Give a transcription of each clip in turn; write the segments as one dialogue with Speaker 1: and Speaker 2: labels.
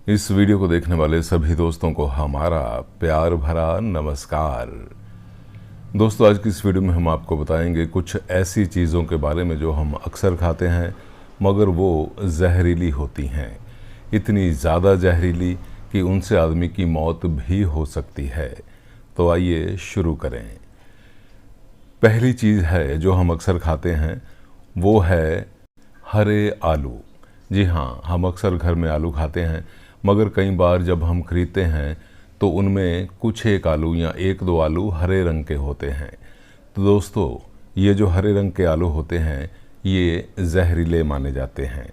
Speaker 1: इस वीडियो को देखने वाले सभी दोस्तों को हमारा प्यार भरा नमस्कार। दोस्तों, आज की इस वीडियो में हम आपको बताएंगे कुछ ऐसी चीज़ों के बारे में जो हम अक्सर खाते हैं मगर वो जहरीली होती हैं, इतनी ज़्यादा जहरीली कि उनसे आदमी की मौत भी हो सकती है। तो आइए शुरू करें। पहली चीज़ है जो हम अक्सर खाते हैं वो है हरे आलू। जी हाँ, हम अक्सर घर में आलू खाते हैं मगर कई बार जब हम खरीदते हैं तो उनमें कुछ एक आलू या एक दो आलू हरे रंग के होते हैं। तो दोस्तों, ये जो हरे रंग के आलू होते हैं ये जहरीले माने जाते हैं।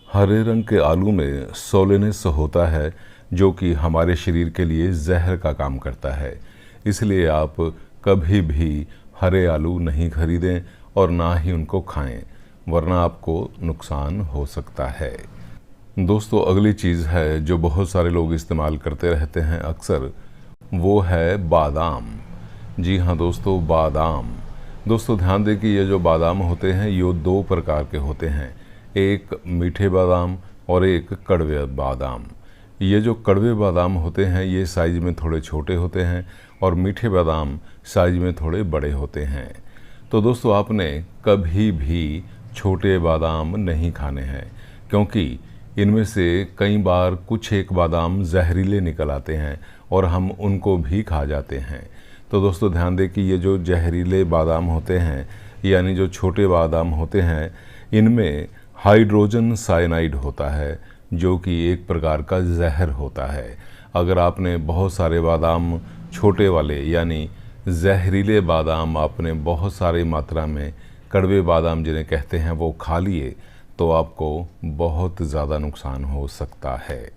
Speaker 1: हरे रंग के आलू में सोलेनस होता है जो कि हमारे शरीर के लिए जहर का काम करता है। इसलिए आप कभी भी हरे आलू नहीं खरीदें और ना ही उनको खाएं, वरना आपको नुकसान हो सकता है। दोस्तों, अगली चीज़ है जो बहुत सारे लोग इस्तेमाल करते रहते हैं अक्सर, वो है बादाम। जी हाँ दोस्तों, बादाम। दोस्तों ध्यान दें कि ये जो बादाम होते हैं ये दो प्रकार के होते हैं, एक मीठे बादाम और एक कड़वे बादाम। ये जो कड़वे बादाम होते हैं ये साइज़ में थोड़े छोटे होते हैं और मीठे बादाम साइज़ में थोड़े बड़े होते हैं। तो दोस्तों, आपने कभी भी छोटे बादाम नहीं खाने हैं क्योंकि इनमें से कई बार कुछ एक बादाम जहरीले निकल आते हैं और हम उनको भी खा जाते हैं। तो दोस्तों ध्यान दें कि ये जो जहरीले बादाम होते हैं यानी जो छोटे बादाम होते हैं इनमें हाइड्रोजन साइनाइड होता है जो कि एक प्रकार का जहर होता है। अगर आपने बहुत सारे बादाम छोटे वाले यानी जहरीले बादाम आपने बहुत सारी मात्रा में कड़वे बादाम जिन्हें कहते हैं वो खा लिए तो आपको बहुत ज़्यादा नुकसान हो सकता है।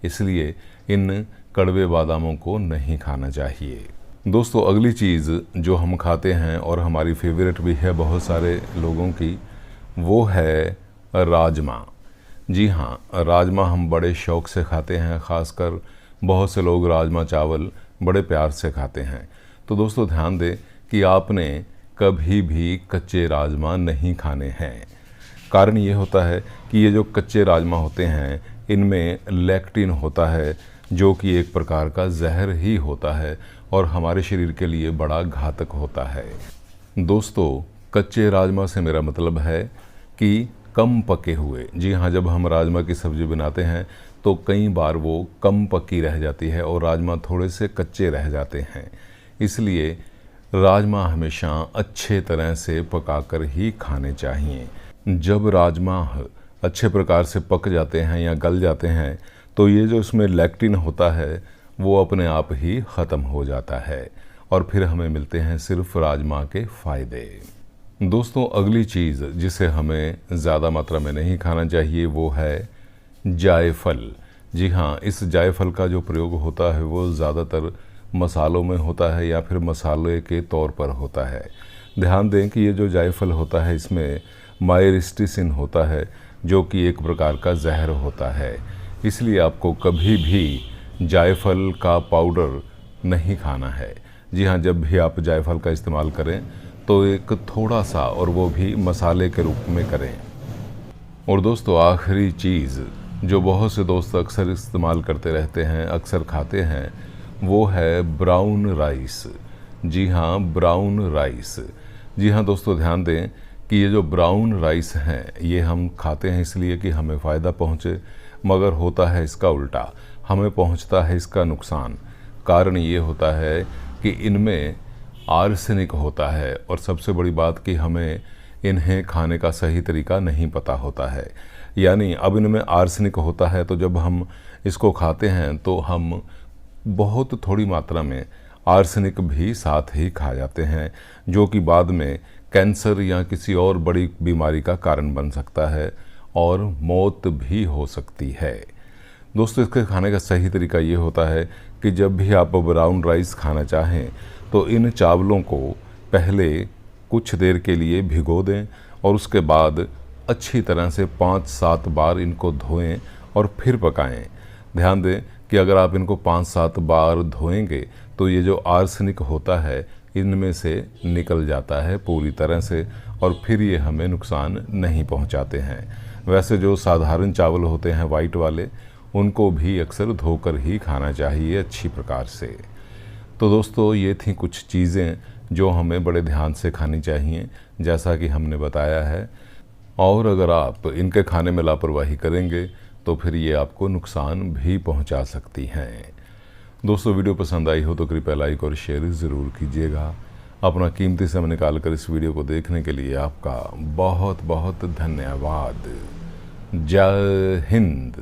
Speaker 1: इसलिए इन कड़वे बादामों को नहीं खाना चाहिए। दोस्तों, अगली चीज़ जो हम खाते हैं और हमारी फेवरेट भी है बहुत सारे लोगों की, वो है राजमा। जी हाँ, राजमा हम बड़े शौक़ से खाते हैं, ख़ासकर बहुत से लोग राजमा चावल बड़े प्यार से खाते हैं। तो दोस्तों ध्यान दें कि आपने कभी भी कच्चे राजमा नहीं खाने हैं। कारण ये होता है कि ये जो कच्चे राजमा होते हैं इनमें लेक्टिन होता है जो कि एक प्रकार का जहर ही होता है और हमारे शरीर के लिए बड़ा घातक होता है। दोस्तों, कच्चे राजमा से मेरा मतलब है कि कम पके हुए। जी हाँ, जब हम राजमा की सब्ज़ी बनाते हैं तो कई बार वो कम पकी रह जाती है और राजमा थोड़े से कच्चे रह जाते हैं। इसलिए राजमा हमेशा अच्छे तरह से पकाकर ही खाने चाहिए। जब राजमा अच्छे प्रकार से पक जाते हैं या गल जाते हैं तो ये जो इसमें लेक्टिन होता है वो अपने आप ही ख़त्म हो जाता है और फिर हमें मिलते हैं सिर्फ राजमा के फ़ायदे। दोस्तों, अगली चीज़ जिसे हमें ज़्यादा मात्रा में नहीं खाना चाहिए वो है जायफल। जी हाँ, इस जायफल का जो प्रयोग होता है वो ज़्यादातर मसालों में होता है या फिर मसाले के तौर पर होता है। ध्यान दें कि ये जो जायफल होता है इसमें मायरिस्टिसिन होता है जो कि एक प्रकार का जहर होता है। इसलिए आपको कभी भी जायफल का पाउडर नहीं खाना है। जी हाँ, जब भी आप जायफल का इस्तेमाल करें तो एक थोड़ा सा, और वो भी मसाले के रूप में करें। और दोस्तों, आखिरी चीज़ जो बहुत से दोस्त अक्सर इस्तेमाल करते रहते हैं, अक्सर खाते हैं, वो है ब्राउन राइस। जी हाँ, ब्राउन राइस। जी हाँ दोस्तों, ध्यान दें कि ये जो ब्राउन राइस हैं ये हम खाते हैं इसलिए कि हमें फ़ायदा पहुँचे, मगर होता है इसका उल्टा, हमें पहुँचता है इसका नुकसान। कारण ये होता है कि इनमें आर्सेनिक होता है और सबसे बड़ी बात कि हमें इन्हें खाने का सही तरीका नहीं पता होता है। यानी अब इनमें आर्सेनिक होता है तो जब हम इसको खाते हैं तो हम बहुत थोड़ी मात्रा में आर्सेनिक भी साथ ही खा जाते हैं जो कि बाद में कैंसर या किसी और बड़ी बीमारी का कारण बन सकता है और मौत भी हो सकती है। दोस्तों, इसके खाने का सही तरीका ये होता है कि जब भी आप ब्राउन राइस खाना चाहें तो इन चावलों को पहले कुछ देर के लिए भिगो दें और उसके बाद अच्छी तरह से 5-7 बार इनको धोएं और फिर पकाएं। ध्यान दें कि अगर आप इनको 5-7 बार धोएंगे तो ये जो आर्सेनिक होता है इनमें से निकल जाता है पूरी तरह से और फिर ये हमें नुकसान नहीं पहुंचाते हैं। वैसे जो साधारण चावल होते हैं वाइट वाले उनको भी अक्सर धोकर ही खाना चाहिए अच्छी प्रकार से। तो दोस्तों, ये थी कुछ चीज़ें जो हमें बड़े ध्यान से खानी चाहिए, जैसा कि हमने बताया है। और अगर आप इनके खाने में लापरवाही करेंगे तो फिर ये आपको नुकसान भी पहुंचा सकती हैं। दोस्तों, वीडियो पसंद आई हो तो कृपया लाइक और शेयर ज़रूर कीजिएगा। अपना कीमती समय निकालकर इस वीडियो को देखने के लिए आपका बहुत बहुत धन्यवाद। जय हिंद।